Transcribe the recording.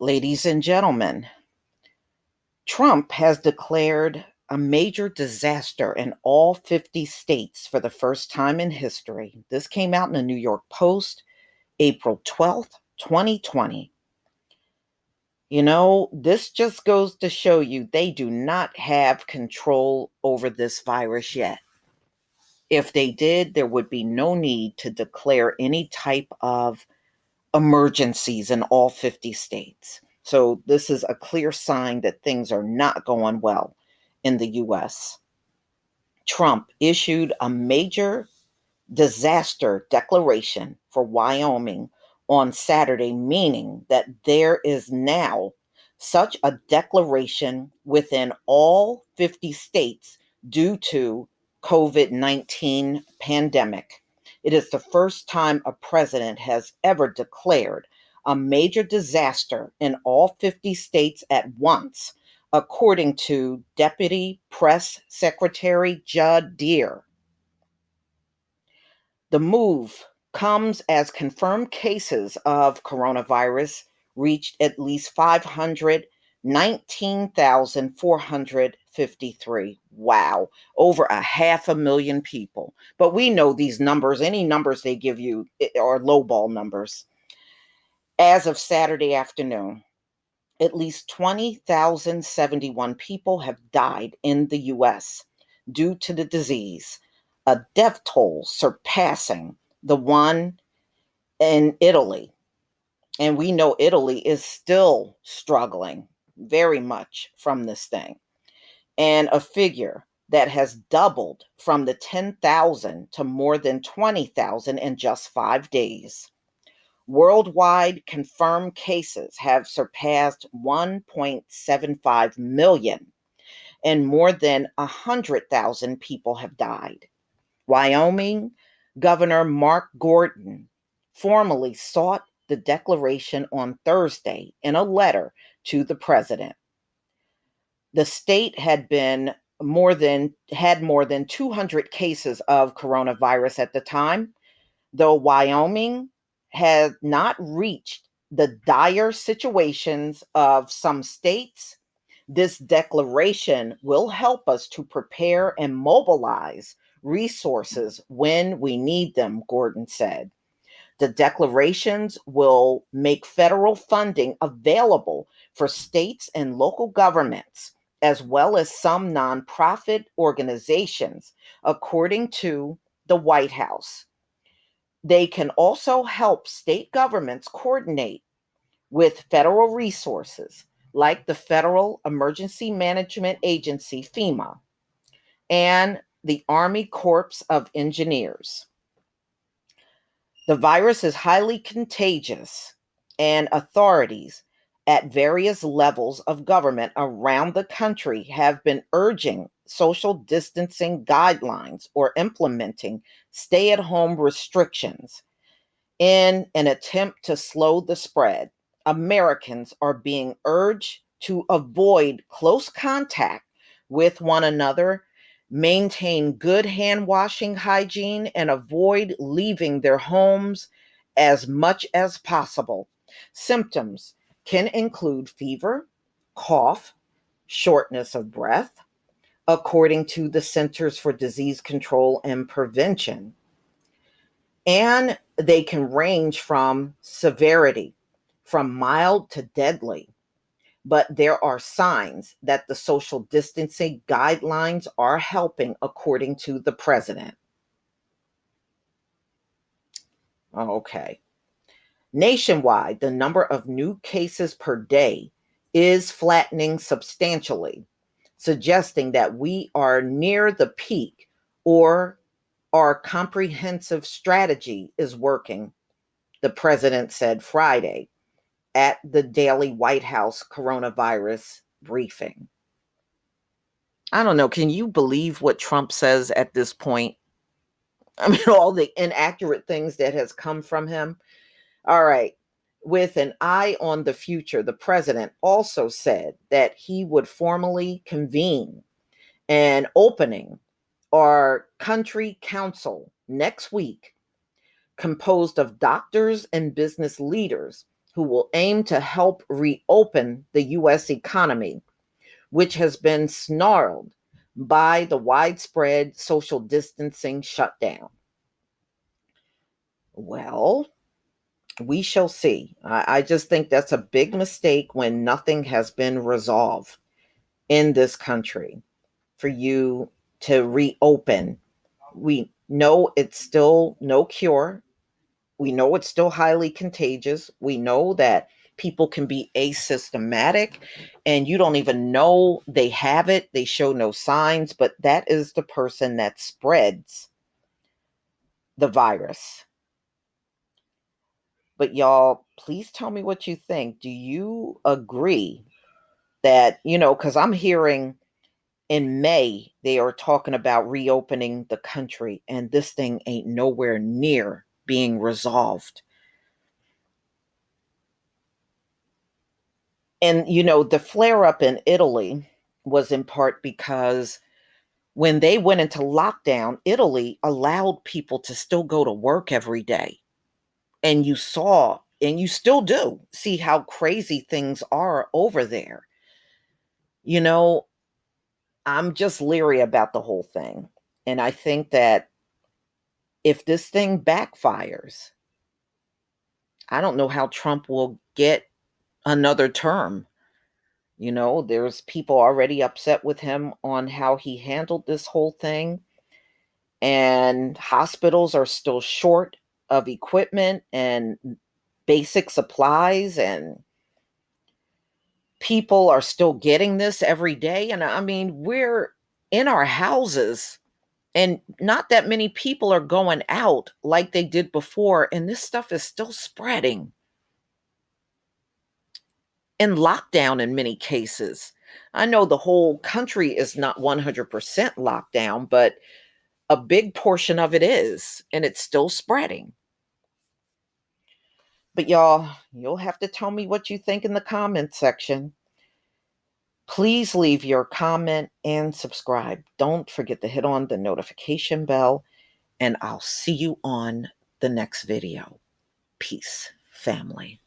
Ladies and gentlemen, Trump has declared a major disaster in all 50 states for the first time in history. This came out in the New York Post, April 12th, 2020. This just goes to show you they do not have control over this virus yet. If they did, there would be no need to declare any type of emergencies in all 50 states. So this is a clear sign that things are not going well in the US. Trump issued a major disaster declaration for Wyoming on Saturday, meaning that there is now such a declaration within all 50 states due to COVID-19 pandemic. It is the first time a president has ever declared a major disaster in all 50 states at once, according to Deputy Press Secretary Judd Deere. The move comes as confirmed cases of coronavirus reached at least 519,453. Wow, over 500,000 people. But we know these numbers, any numbers they give you are lowball numbers. As of Saturday afternoon, at least 20,071 people have died in the US due to the disease, a death toll surpassing the one in Italy. And we know Italy is still struggling very much from this thing. And a figure that has doubled from the 10,000 to more than 20,000 in just 5 days. Worldwide confirmed cases have surpassed 1.75 million, and more than 100,000 people have died. Wyoming Governor Mark Gordon formally sought the declaration on Thursday in a letter to the president. The state had more than 200 cases of coronavirus at the time, though Wyoming had not reached the dire situations of some states. This declaration will help us to prepare and mobilize resources when we need them, Gordon said. The declarations will make federal funding available for states and local governments, as well as some nonprofit organizations, according to the White House. They can also help state governments coordinate with federal resources like the Federal Emergency Management Agency, FEMA, and the Army Corps of Engineers. The virus is highly contagious, and authorities at various levels of government around the country have been urging social distancing guidelines or implementing stay-at-home restrictions in an attempt to slow the spread. Americans are being urged to avoid close contact with one another, maintain good hand washing hygiene, and avoid leaving their homes as much as possible. Symptoms can include fever, cough, shortness of breath, according to the Centers for Disease Control and Prevention. And they can range from severity, from mild to deadly. But there are signs that the social distancing guidelines are helping, according to the president. Okay. Nationwide, the number of new cases per day is flattening substantially, suggesting that we are near the peak or our comprehensive strategy is working, the president said Friday at the daily White House coronavirus briefing. I don't know. Can you believe what Trump says at this point? I mean, all the inaccurate things that has come from him. All right. With an eye on the future, the president also said that he would formally convene an opening our country council next week, composed of doctors and business leaders, who will aim to help reopen the U.S. economy, which has been snarled by the widespread social distancing shutdown. Well, we shall see. I just think that's a big mistake when nothing has been resolved in this country for you to reopen. We know it's still no cure. We know it's still highly contagious. We know that people can be asymptomatic and you don't even know they have it. They show no signs, but that is the person that spreads the virus. But y'all, please tell me what you think. Do you agree that, because I'm hearing in May, they are talking about reopening the country, and this thing ain't nowhere near being resolved. And, the flare up in Italy was in part because when they went into lockdown, Italy allowed people to still go to work every day. And you saw, and you still do see how crazy things are over there. You know, I'm just leery about the whole thing. And I think that if this thing backfires, I don't know how Trump will get another term. There's people already upset with him on how he handled this whole thing. And hospitals are still short of equipment and basic supplies, and people are still getting this every day. And I mean, we're in our houses and not that many people are going out like they did before. And this stuff is still spreading in lockdown in many cases. I know the whole country is not 100% lockdown, but a big portion of it is, and it's still spreading. But y'all, you'll have to tell me what you think in the comment section. Please leave your comment and subscribe. Don't forget to hit on the notification bell, and I'll see you on the next video. Peace, family.